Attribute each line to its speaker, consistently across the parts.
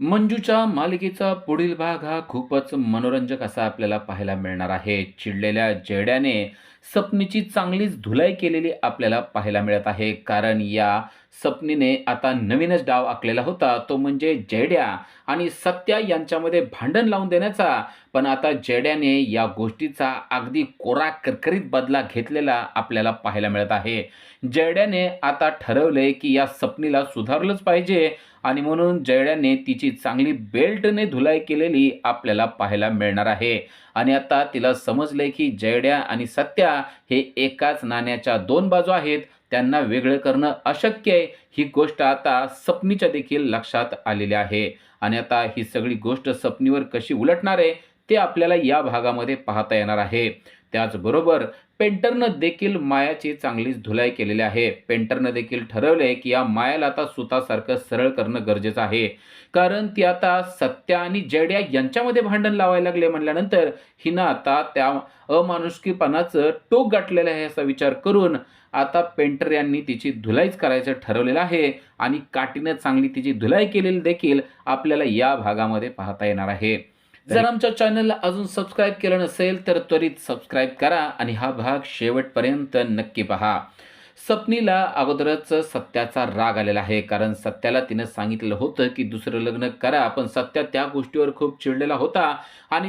Speaker 1: मंजूच्या मालिकेचा पुढील भाग हा खूपच मनोरंजक असा आपल्याला पाहायला मिळणार आहे. चिडलेल्या जयड्याने सपनीची चांगलीच धुलाई केलेली आपल्याला पाहायला मिळत आहे. कारण या सपनीने आता नवीनच डाव आखलेला होता. तो म्हणजे जयड्या आणि सत्या यांच्यामध्ये भांडण लावून देण्याचा. पण आता जयड्याने या गोष्टीचा अगदी कोरा करकरीत बदला घेतलेला आपल्याला पाहायला मिळत आहे. जयड्याने आता ठरवले की या सपनीला सुधारलंच पाहिजे आणि म्हणून जयड्याने तिची चांगली बेल्टने धुलाई केलेली आपल्याला पाहायला मिळणार आहे. आणि आता तिला समजलंय की जयड्या आणि सत्या हे एकाच नाण्याच्या दोन बाजू आहेत. त्यांना वेगळं करणं अशक्य आहे. ही गोष्ट आता सपनीच्या देखील लक्षात आलेली आहे. आणि आता ही सगळी गोष्ट सपनीवर कशी उलटणार आहे ते आपल्याला या भागामध्ये पाहता येणार आहे. त्याचबरोबर पेंटरनं देखील मायाची चांगलीच धुलाई केलेली आहे. पेंटरनं देखील ठरवलंय की या मायाला आता सुतासारखं सरळ करणं गरजेचं आहे. कारण ती आता सत्या आणि जयड्या यांच्यामध्ये भांडण लावायला लागले म्हणल्यानंतर हिनं आता त्या अमानुषकीपणाचं टोक गाठलेलं आहे असा विचार करून आता पेंटर यांनी तिची धुलाईच करायचं ठरवलेलं आहे. आणि काठीनं चांगली तिची धुलाई केलेली देखील आपल्याला या भागामध्ये पाहता येणार आहे. जर आमच्या चॅनलला अजून सबस्क्राईब केलं नसेल तर त्वरित सबस्क्राईब करा आणि हा भाग शेवटपर्यंत नक्की पहा. सपनीला अगोदरच सत्याचा राग आलेला आहे. कारण सत्याला तिनं सांगितलं होतं की दुसरं लग्न करा, पण सत्या त्या गोष्टीवर खूप चिडलेला होता आणि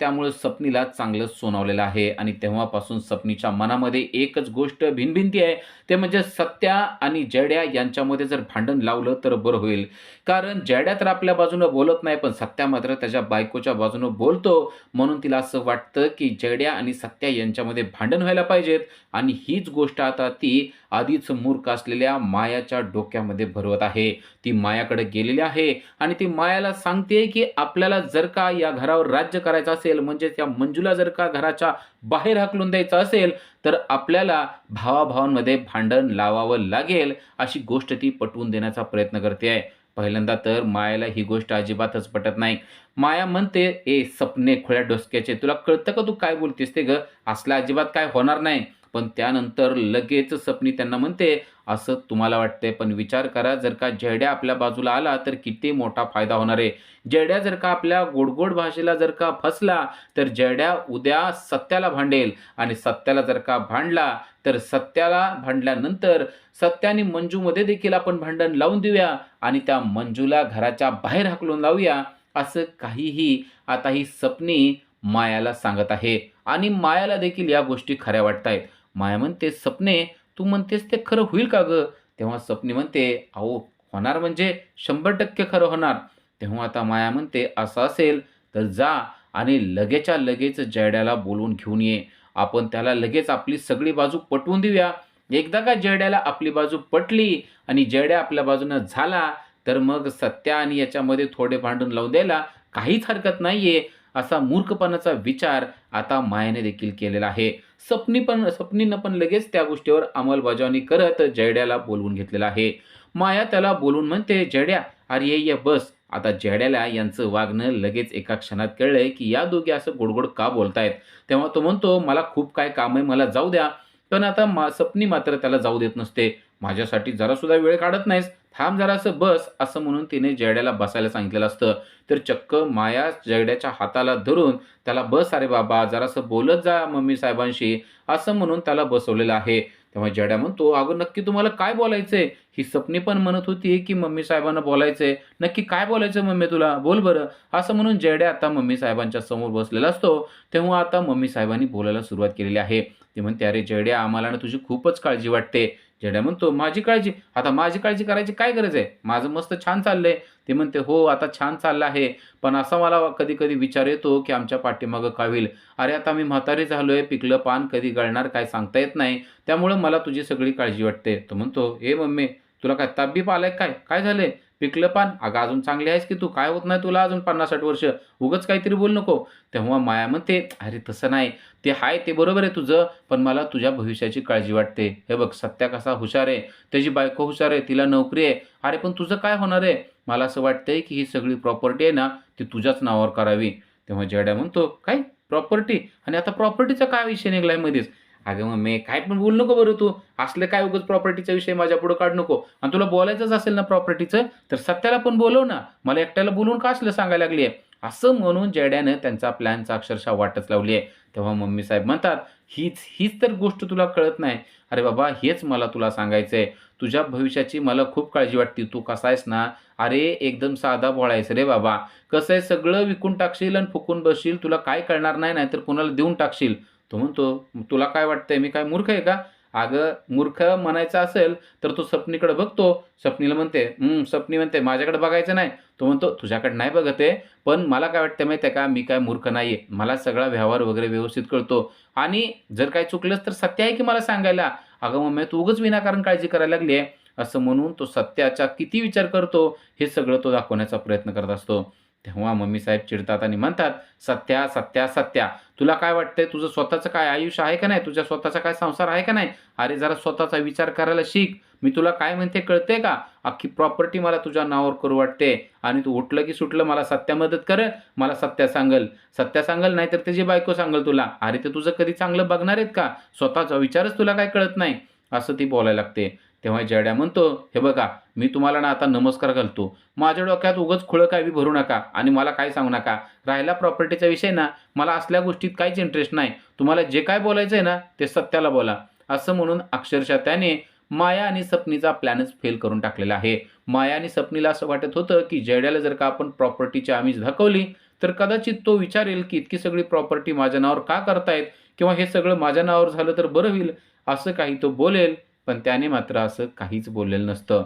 Speaker 1: त्यामुळे सपनीला चांगलंच सोनावलेलं आहे. आणि तेव्हापासून सपनीच्या मनामध्ये एकच गोष्ट भिनभिनती आहे, ते म्हणजे सत्या आणि जयड्या यांच्यामध्ये जर भांडण लावलं तर बरं होईल. कारण जयड्या तर आपल्या बाजूनं बोलत नाही, पण सत्या मात्र त्याच्या बायकोच्या बाजूनं बोलतो. म्हणून तिला असं वाटतं की जयड्या आणि सत्या यांच्यामध्ये भांडण व्हायला पाहिजेत. आणि हीच गोष्ट आता ती आधीच मूर्ख असलेल्या मायाच्या डोक्यामध्ये भरवत आहे. ती मायाकडे गेलेली आहे आणि ती मायाला सांगते की आपल्याला जर का या घरावर राज्य करायचं असेल, म्हणजे त्या मंजूला जर का घराच्या बाहेर हाकलून द्यायचं असेल, तर आपल्याला भावाभावांमध्ये भांडण लावावं लागेल, अशी गोष्ट ती पटवून देण्याचा प्रयत्न करते आहे. पहिल्यांदा तर मायाला ही गोष्ट अजिबातच पटत नाही. माया म्हणते, "ए सपने खुळ्या डोसक्याचे, तुला कळतं का तू काय बोलतेस ते ग? असलं अजिबात काय होणार नाही." पण त्यानंतर लगेच सपनी त्यांना म्हणते, "असं तुम्हाला वाटतंय, पण विचार करा, जर का जयड्या आपल्या बाजूला आला तर किती मोठा फायदा होणार आहे. जयड्या जर का आपल्या गोड भाषेला जर का फसला, तर जयड्या उद्या सत्याला भांडेल आणि सत्याला जर का भांडला, तर सत्याला भांडल्यानंतर सत्या आणि मंजूमध्ये देखील आपण भांडण लावून देऊया आणि त्या मंजूला घराच्या बाहेर हाकलून लावूया." असं काहीही आता ही सपनी मायाला सांगत आहे. आणि मायाला देखील या गोष्टी खऱ्या वाटतायत. माया म्हणते, "सपने, तू म्हणतेस ते खरं होईल का गं?" तेव्हा सपनी म्हणते, "अहो, होणार म्हणजे 100% खरं होणार." तेव्हा आता माया म्हणते, "असं असेल तर जा आणि लगेचच्या लगेच जयड्याला बोलवून घेऊन ये. आपण त्याला लगेच आपली सगळी बाजू पटवून देऊया. एकदा का जयड्याला आपली बाजू पटली आणि जयड्या आपल्या बाजूनं झाला, तर मग सत्या आणि याच्यामध्ये थोडे भांडण लावून द्यायला काहीच हरकत नाहीये." असा मूर्खपणाचा विचार आता मायाने देखील केलेला आहे. सपनीनं पण लगेच त्या गोष्टीवर अंमलबजावणी करत जयड्याला बोलवून घेतलेलं आहे. माया त्याला बोलून म्हणते, "जयड्या, अरे ये बस." आता जयड्याला यांचं वागणं लगेच एका क्षणात कळलंय की या दोघी असं गोड का बोलतायत. तेव्हा तो म्हणतो, "मला खूप काय काम आहे, मला जाऊ द्या." पण आता सपनी मात्र त्याला जाऊ देत नसते. "माझ्यासाठी जरासुद्धा वेळ काढत नाहीस, थांब जरासं बस." असं म्हणून तिने जयड्याला बसायला सांगितलेलं असतं. तर चक्क माया जयड्याच्या हाताला धरून त्याला, "बस अरे बाबा, जरासं बोलत जा मम्मी साहेबांशी." असं म्हणून त्याला बसवलेलं आहे. तेव्हा जयड्या म्हणतो, "अगं नक्की तुम्हाला काय बोलायचंय?" ही सपनी पण म्हणत होती की मम्मी साहेबांना बोलायचंय. "नक्की काय बोलायचं मम्मी तुला? बोल बरं." असं म्हणून जयड्या आता मम्मी साहेबांच्या समोर बसलेला असतो. तेव्हा आता मम्मी साहेबांनी बोलायला सुरुवात केलेली आहे. ती म्हणते, "अरे जयड्या, आम्हाला ना तुझी खूपच काळजी वाटते." जयड्या म्हणतो, "माझी काळजी? आता माझी काळजी करायची काय गरज आहे? माझं मस्त छान चाललंय." ती म्हणते, "हो, आता छान चाललं आहे. पण असा मला कधी-कधी विचार येतो की आमच्या पाठीमागं काय होईल? अरे आता मी म्हातारी झालोय, पिकलं पान कधी गळणार काय सांगता येत नाही. त्यामुळं मला तुझी सगळी काळजी वाटते." तो म्हणतो, "ए मम्मी, तुला काय ताप आलाय काय? काय झालंय? पिकलं पान? अगं अजून चांगली आहेस की तू. काय होत नाही तुला अजून 50-60 वर्ष. उगाच काहीतरी बोलू नको." तेव्हा माया म्हणते, "अरे तसं नाही. ते आहे ते बरोबर आहे तुझं, पण मला तुझ्या भविष्याची काळजी वाटते. हे बघ सत्या कसा हुशार आहे, त्याची बायको हुशार आहे, तिला नोकरी आहे. अरे पण तुझं काय होणार आहे? मला असं वाटतंय की ही सगळी प्रॉपर्टी आहे ना, ती तुझ्याच नावावर करावी." तेव्हा जयड्या म्हणतो, "काय प्रॉपर्टी? आणि आता प्रॉपर्टीचा काय विषय निघालाय मध्येच?" "अगं मम्मी काय पण बोलू नको बरं तू. असलं काय उगाच प्रॉपर्टीचा विषय माझ्यापुढं काढू नको आणि तुला बोलायचंच असेल ना प्रॉपर्टीचं, तर सत्याला पण बोलव ना. मला एकट्याला बोलवून का असलं सांगायला लागली आहे?" असं म्हणून जयड्यानं त्यांचा प्लॅनचा अक्षरशः वाटच लावली आहे. तेव्हा मम्मी साहेब म्हणतात, हीच तर गोष्ट तुला कळत नाही. अरे बाबा, हेच मला तुला सांगायचंय. तुझ्या भविष्याची मला खूप काळजी वाटते. तू कसा आहेस ना, अरे एकदम साधा भोळा आहेस रे बाबा. कसं आहे सगळं विकून टाकशील आणि फुकून बसशील. तुला काय कळणार नाही, नाहीतर कुणाला देऊन टाकशील. तो म्हणतो, "तुला काय वाटतंय मी काय मूर्ख आहे का?" अगं मूर्ख म्हणायचं असेल तर तो स्वप्नीकडे बघतो. स्वप्नीला म्हणते, स्वप्नी म्हणते, "माझ्याकडे बघायचं नाही." तो म्हणतो, "तुझ्याकडे नाही बघत आहे, पण मला काय वाटतं माहिती आहे का, मी काय मूर्ख नाही मला सगळा व्यवहार वगैरे व्यवस्थित कळतो आणि जर काही चुकलंच तर सत्य आहे की मला सांगायला. अगं मम्मी तू उगाच विनाकारण काळजी करायला लागली आहे." असं म्हणून तो सत्याचा किती विचार करतो हे सगळं तो दाखवण्याचा प्रयत्न करत असतो. तेव्हा मम्मी साहेब चिडतात आणि म्हणतात, "सत्या, सत्या, सत्या, तुला काय वाटतंय तुझं स्वतःचं काय आयुष्य आहे का नाही? तुझ्या स्वतःचा काय संसार आहे का नाही? अरे जरा स्वतःचा विचार करायला शिक. मी तुला काय म्हणते कळतंय का? अख्खी प्रॉपर्टी मला तुझ्या नावावर करू वाटते आणि तू उठलं की सुटलं मला सत्या मदत करेल, मला सत्या सांगेल. सत्या सांगेल नाहीतर त्याची बायको सांगेल तुला. अरे ते तुझं कधी चांगलं बघणार आहेत का? स्वतःचा विचारच तुला काय कळत नाही." असं ती बोलायला लागते. तेव्हा जयड्या म्हणतो, "हे बघा, मी तुम्हाला ना आता नमस्कार घालतो. माझ्या डोक्यात उगाच खुळं काही बी भरू नका आणि मला काही सांगू नका. राहिला प्रॉपर्टीचा विषय ना, मला असल्या गोष्टीत काहीच इंटरेस्ट नाही. तुम्हाला जे काय बोलायचं आहे ना, ते सत्याला बोला." असं म्हणून अक्षरशः त्याने माया आणि सपनीचा प्लॅनच फेल करून टाकलेला आहे. माया आणि सपनीला असं वाटत होतं, की जयड्याला जर का आपण प्रॉपर्टीची आमिष दाखवली, तर कदाचित तो विचारेल, की इतकी सगळी प्रॉपर्टी माझ्या नावावर का करतायत? किंवा हे सगळं माझ्या नावावर झालं तर बरं होईल, असं काही तो बोलेल. पण त्याने मात्र असं काहीच बोललेलं नसतं.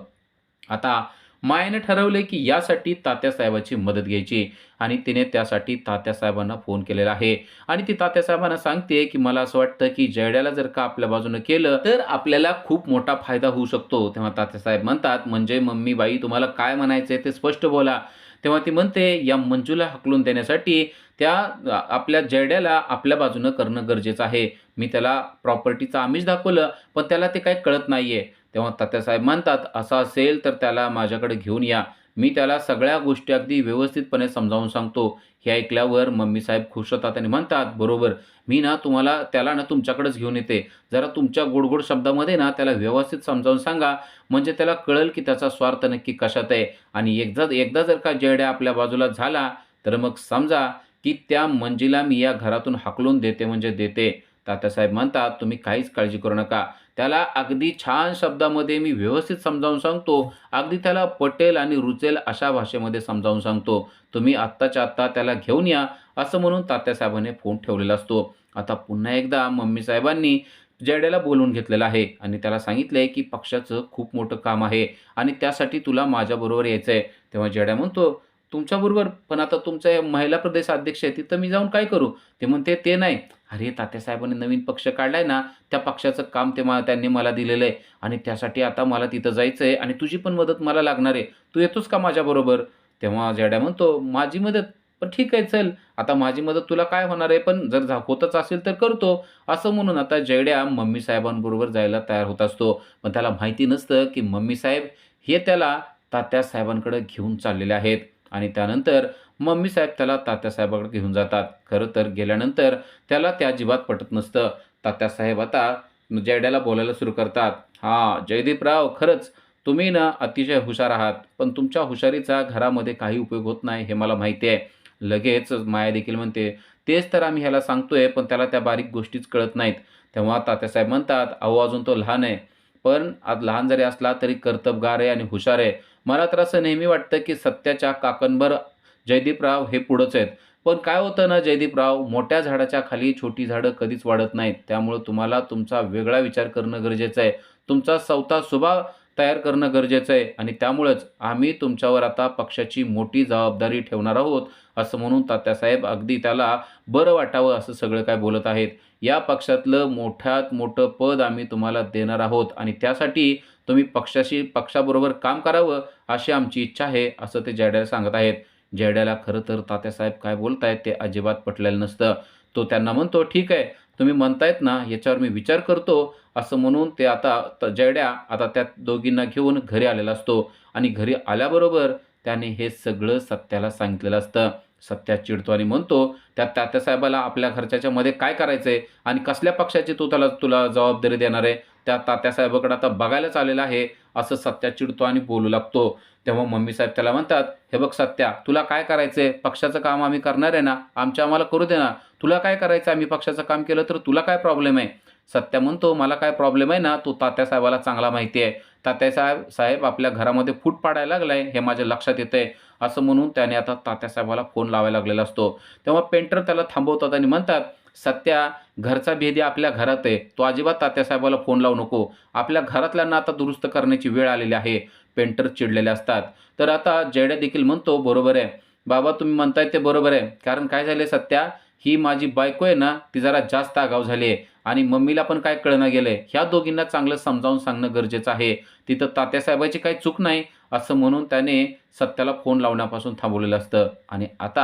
Speaker 1: आता मायाने ठरवले की यासाठी तात्यासाहेबाची मदत घ्यायची आणि तिने त्यासाठी तात्यासाहेबांना फोन केलेला आहे आणि ती तात्यासाहेबांना सांगते की मला असं वाटतं की जयड्याला जर का आपल्या बाजूनं केलं तर आपल्याला खूप मोठा फायदा होऊ शकतो. तेव्हा तात्यासाहेब म्हणतात, "म्हणजे मम्मी बाई तुम्हाला काय म्हणायचंय ते स्पष्ट बोला." तेव्हा ती म्हणते, "या मंजूला हाकलून देण्यासाठी त्या आपल्या जयड्याला आपल्या बाजूनं करणं गरजेचं आहे. मी त्याला प्रॉपर्टीचं आमिष दाखवलं, पण त्याला ते काही कळत नाहीये." तेव्हा तात्यासाहेब म्हणतात, "असं असेल तर त्याला माझ्याकडे घेऊन या. मी त्याला सगळ्या गोष्टी अगदी व्यवस्थितपणे समजावून सांगतो." हे ऐकल्यावर मम्मीसाहेब खुश होतात आणि म्हणतात, "बरोबर. मी ना त्याला ना तुमच्याकडेच घेऊन येते. जरा तुमच्या गोड-गोड शब्दामध्ये ना त्याला व्यवस्थित समजावून सांगा, म्हणजे त्याला कळेल की त्याचा स्वार्थ नक्की कशात आहे आणि एकदा एकदा जर का जयड्या आपल्या बाजूला झाला, तर मग समजा की त्या मंजीला मी या घरातून हाकलून देते म्हणजे देते." तात्यासाहेब म्हणतात, "तुम्ही काहीच काळजी करू नका. त्याला अगदी छान शब्दामध्ये मी व्यवस्थित समजावून सांगतो. अगदी त्याला पटेल आणि रुचेल अशा भाषेमध्ये समजावून सांगतो. तुम्ही आत्ताच्या आत्ता त्याला घेऊन या." असं म्हणून तात्यासाहेबांनी फोन ठेवलेला असतो. आता पुन्हा एकदा मम्मी साहेबांनी जयड्याला बोलावून घेतलेलं आहे आणि त्याला सांगितलंय, की पक्षाचं खूप मोठं काम आहे आणि त्यासाठी तुला माझ्याबरोबर यायचंय. तेव्हा जयड्या म्हणतो, "तुमच्याबरोबर? पण आता तुमच्या महिला प्रदेश अध्यक्ष आहे, तिथं मी जाऊन काय करू?" ते म्हणते, "ते नाही. अरे तात्यासाहेबांनी नवीन पक्ष काढलाय ना, त्या पक्षाचं काम त्यांनी मला दिलेलं आहे आणि त्यासाठी आता मला तिथं जायचंय आणि तुझी पण मदत मला लागणार आहे. तू येतोस का माझ्याबरोबर?" तेव्हा जयड्या म्हणतो, "माझी मदत? पण ठीक आहे चल. आता माझी मदत तुला काय होणार आहे, पण जर होतच असेल तर करतो." असं म्हणून आता जयड्या मम्मी साहेबांबरोबर जायला तयार होत असतो. पण त्याला माहिती नसतं, की मम्मी साहेब हे त्याला तात्यासाहेबांकडे घेऊन चाललेले आहेत आणि त्यानंतर मम्मी साहेब त्याला तात्यासाहेबांकडे घेऊन जातात. खरं तर गेल्यानंतर त्याला ते अजिबात पटत नसतं. तात्यासाहेब आता जयड्याला बोलायला सुरू करतात. "हां, जयदीपराव खरंच तुम्ही ना अतिशय हुशार आहात. पण तुमच्या हुशारीचा घरामध्ये काही उपयोग होत नाही हे मला माहिती आहे." लगेच माया देखील म्हणते, "तेच तर आम्ही ह्याला सांगतोय, पण त्याला त्या बारीक गोष्टीच कळत नाहीत." तेव्हा तात्यासाहेब म्हणतात, "अहो अजून तो लहान आहे. पण आज लहान जरी असला तरी कर्तबगार आहे आणि हुशार आहे. मला तर असं नेहमी वाटतं की सत्याच्या काकणभर जयदीपराव हे पुढंच आहेत. पण काय होतं ना जयदीपराव, मोठ्या झाडाच्या खाली छोटी झाडं कधीच वाढत नाहीत. त्यामुळं तुम्हाला तुमचा वेगळा विचार करणं गरजेचं आहे. तुमचा स्वतः स्वभाव तयार करणं गरजेचं आहे आणि त्यामुळंच आम्ही तुमच्यावर आता पक्षाची मोठी जबाबदारी ठेवणार आहोत." असं म्हणून तात्यासाहेब अगदी त्याला बरं वाटावं असं सगळं काय बोलत आहेत. "या पक्षातलं मोठ्यात मोठं पद आम्ही तुम्हाला देणार आहोत आणि त्यासाठी तुम्ही पक्षाबरोबर काम करावं अशी आमची इच्छा आहे." असं ते जयड्याला सांगत आहेत. जयड्याला खरं तर तात्यासाहेब काय बोलतायत ते अजिबात पटलेलं नसतं. तो त्यांना म्हणतो, "ठीक आहे, तुम्ही म्हणतायत ना याच्यावर मी विचार करतो." असं म्हणून ते आता जयड्या आता त्या दोघींना घेऊन घरी आलेला असतो आणि घरी आल्याबरोबर त्याने हे सगळं सत्याला सांगितलेलं असतं. सत्या चिडतो आणि म्हणतो, "त्या तात्यासाहेबाला आपल्या घरच्याच्या मध्ये काय करायचंय आणि कसल्या पक्षाची तू तुला जबाबदारी देणार आहे? त्या तात्यासाहेबाकडे आता बघायलाच आलेला आहे." असं सत्या चिडतो आणि बोलू लागतो. तेव्हा मम्मी साहेब त्याला म्हणतात, "हे बघ सत्या, तुला काय करायचंय? पक्षाचं काम आम्ही करणार आहे ना, आम्हाला करू दे ना. तुला काय करायचं आम्ही पक्षाचं काम केलं तर तुला काय प्रॉब्लेम आहे?" सत्या म्हणतो, "मला काय प्रॉब्लेम आहे ना, तो तात्यासाहेबाला चांगला माहिती आहे. साहेब आपल्या घरामध्ये फूट पाडायला लागलाय, हे माझ्या लक्षात येतंय." असं म्हणून त्याने आता तात्यासाहेबाला फोन लावायला लागलेला असतो. तेव्हा पेंटर त्याला थांबवतात आणि म्हणतात, "सत्या, घरचा भेदी आपल्या घरात आहे. तू अजिबात तात्यासाहेबाला फोन लावू नको. आपल्या घरातल्यांना आता दुरुस्त करण्याची वेळ आलेली आहे." पेंटर चिडलेले असतात. तर आता जयड्या देखील म्हणतो, "बरोबर आहे. बाबा तुम्ही म्हणताय ते बरोबर आहे. कारण काय झालंय सत्या, ही माझी बायको आहे ना, ती जरा जास्त आगाऊ झाली आहे आणि मम्मीला पण काय कळना गेलंय. ह्या दोघींना चांगलं समजावून सांगणं गरजेचं आहे. तिथं तात्यासाहेबाची काही चूक नाही." असं म्हणून त्याने सत्याला फोन लावण्यापासून थांबवलेलं असतं. आणि आता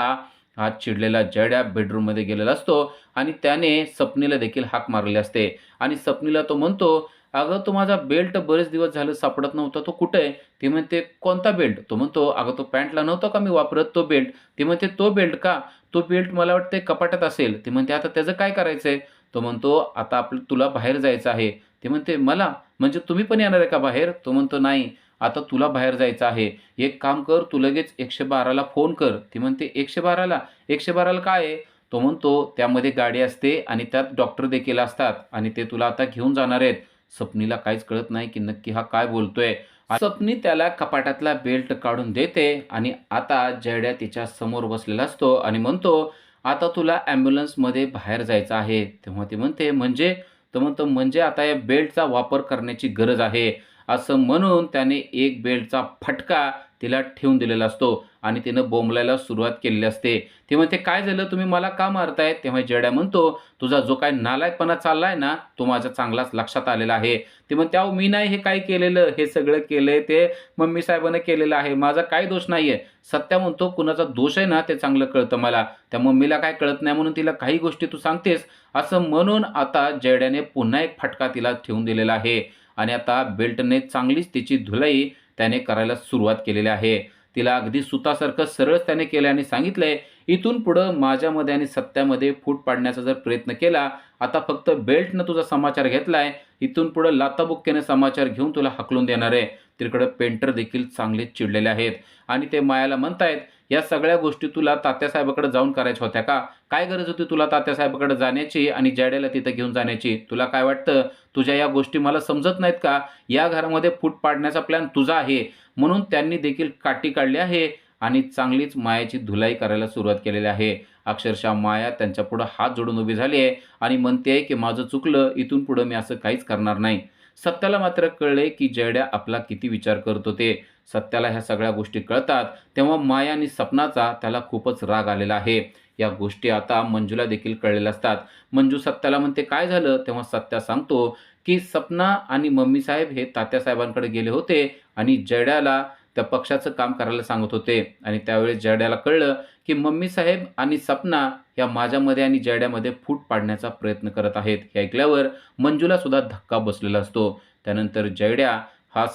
Speaker 1: हा चिडलेला जयड्या बेडरूममध्ये गेलेला असतो आणि त्याने सपनीला देखील हाक मारलेली असते. आणि सपनीला तो म्हणतो, "अगं तो माझा बेल्ट बरेच दिवस झालं सापडत नव्हता, तो कुठे आहे?" ती म्हणते, "कोणता बेल्ट?" तो म्हणतो, "अगं तो पॅन्टला नव्हता का मी वापरत तो बेल्ट?" ती म्हणते, "तो बेल्ट का? तो बेल्ट मला वाटतंय कपाटात असेल." ती म्हणते, "आता त्याचं काय करायचंय?" तो म्हणतो, "आता तुला बाहेर जायचं आहे." ती म्हणते, "मला? म्हणजे तुम्ही पण येणार आहे का बाहेर?" तो म्हणतो, "नाही, आता तुला बाहेर जायचं आहे. एक काम कर, तू लगेच 112ला फोन कर." ती म्हणते, "112ला? 112ला काय आहे?" तो म्हणतो, "त्यामध्ये गाडी असते आणि त्यात डॉक्टर देखील असतात आणि ते तुला आता घेऊन जाणार आहेत." स्वप्नीला काहीच कळत नाही, की नक्की हा काय बोलतोय. स्वप्नी त्याला कपाटातला बेल्ट काढून देते आणि आता जयड्या तिच्या समोर बसलेला असतो आणि म्हणतो, "आता तुला ॲम्ब्युलन्समध्ये बाहेर जायचं आहे." तेव्हा ती म्हणते, "म्हणजे?" तो म्हणतो, "म्हणजे आता या बेल्टचा वापर करण्याची गरज आहे." असं म्हणून त्याने एक बेल्टचा फटका तिला ठेवून दिलेला असतो आणि तिनं बोंबलायला सुरुवात केलेली असते. ती म्हणते, "काय झालं? तुम्ही मला का मारताय?" तेव्हा जयड्या म्हणतो, "तुझा जो काही नालायकपणा चाललाय ना, तो माझ्या चांगलाच लक्षात आलेला आहे." ती म्हणते, "अहो मी नाही हे काय केलेलं. हे सगळं केलंय ते मम्मी साहेबांनी केलेलं आहे. माझा काही दोष नाहीये." सत्या म्हणतो, "कुणाचा दोष आहे ना ते चांगलं कळतं मला. त्या मम्मीला काय कळत नाही म्हणून तिला काही गोष्टी तू सांगतेस." असं म्हणून आता जयड्याने पुन्हा एक फटका तिला ठेवून दिलेला आहे आणि आता बेल्टने चांगलीच तिची धुलाई त्याने करायला सुरुवात केलेली आहे. तिला अगदी सुतासारखं सरळच त्याने केलं आणि सांगितलंय, "इथून पुढं माझ्यामध्ये आणि सत्यामध्ये फूट पाडण्याचा जर प्रयत्न केला, आता फक्त बेल्टनं तुझा समाचार घेतलाय, इथून पुढं लाथाबुक्क्याने समाचार घेऊन तुला हाकलून देणार आहे." तिकडं पेंटर देखील चांगलेच चिडलेले आहेत आणि ते मायाला म्हणतायत, "या सगळ्या गोष्टी तुला तात्यासाहेबाकडे जाऊन करायच्या होत्या का? काय गरज होती तुला तात्यासाहेबाकडे जाण्याची आणि जयड्याला तिथं घेऊन जाण्याची? तुला काय वाटतं, तुझ्या या गोष्टी मला समजत नाहीत का? या घरामध्ये फूट पाडण्याचा प्लॅन तुझा आहे." म्हणून त्यांनी देखील काठी काढली आहे आणि चांगलीच मायाची धुलाई करायला सुरुवात केलेली आहे. अक्षरशः माया त्यांच्यापुढं हात जोडून उभी झाली आहे आणि म्हणते आहे, की "माझं चुकलं, इथून पुढं मी असं काहीच करणार नाही." सत्याला मात्र कळले, की जयड्या आपला किती विचार करत होते. सत्याला ह्या सगळ्या गोष्टी कळतात, तेव्हा माया आणि सपनाचा त्याला खूपच राग आलेला आहे. या गोष्टी आता मंजूला देखील कळलेल्या असतात. मंजू सत्याला म्हणते, "काय झालं?" तेव्हा सत्या सांगतो, की सपना आणि मम्मी साहेब हे तात्यासाहेबांकडे गेले होते आणि जयड्याला त्या पक्षाचं काम करायला सांगत होते आणि त्यावेळेस जयड्याला कळलं, की मम्मी साहेब आणि सपना या माझ्यामध्ये आणि जयड्यामध्ये फूट पाडण्याचा प्रयत्न करत आहेत. हे ऐकल्यावर मंजूला सुद्धा धक्का बसलेला असतो. त्यानंतर जयड्या हा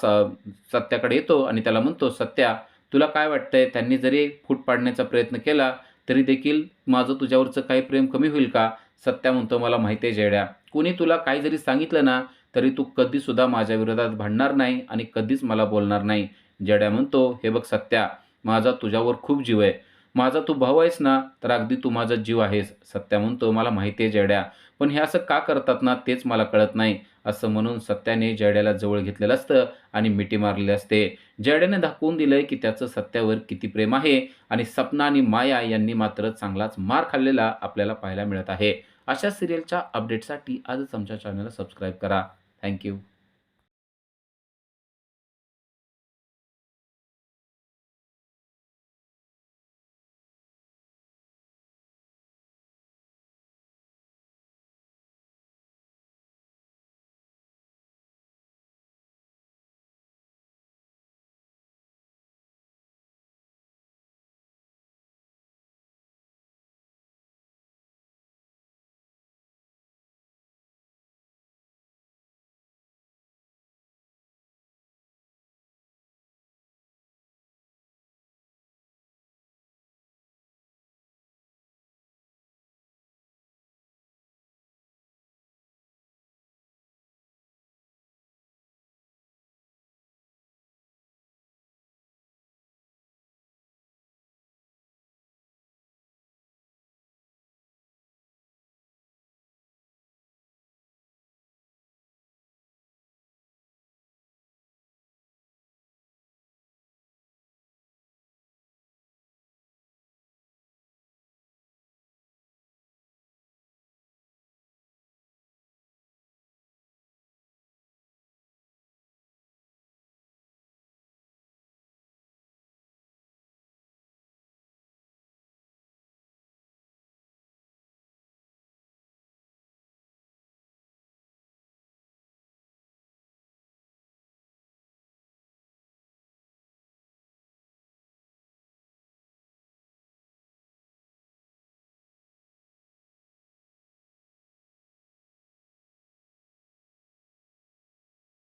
Speaker 1: सत्याकडे येतो आणि त्याला म्हणतो, "सत्या, तुला काय वाटतंय त्यांनी जरी फूट पाडण्याचा प्रयत्न केला तरी देखील माझं तुझ्यावरचं काही प्रेम कमी होईल का?" सत्या म्हणतो, "मला माहिती आहे जयड्या, कोणी तुला काही जरी सांगितलं ना तरी तू कधीसुद्धा माझ्या विरोधात भांडणार नाही आणि कधीच मला बोलणार नाही." जयड्या म्हणतो, "हे बघ सत्या, माझा तुझ्यावर खूप जीव आहे. माझा तू भाऊ आहेस ना, तर अगदी तू माझा जीव आहेस." सत्या म्हणतो, "मला माहिती आहे जयड्या, पण हे असं का करतात ना तेच मला कळत नाही." असं म्हणून सत्याने जयड्याला जवळ घेतलेलं असतं आणि मिठी मारलेली असते. जयड्याने दाखवून दिलंय, की त्याचं सत्यावर किती प्रेम आहे आणि सपना आणि माया यांनी मात्र चांगलाच मार खाल्लेला आपल्याला पाहायला मिळत आहे. अशा सिरियलच्या अपडेटसाठी आजच आमच्या चॅनलला सबस्क्राईब करा. थँक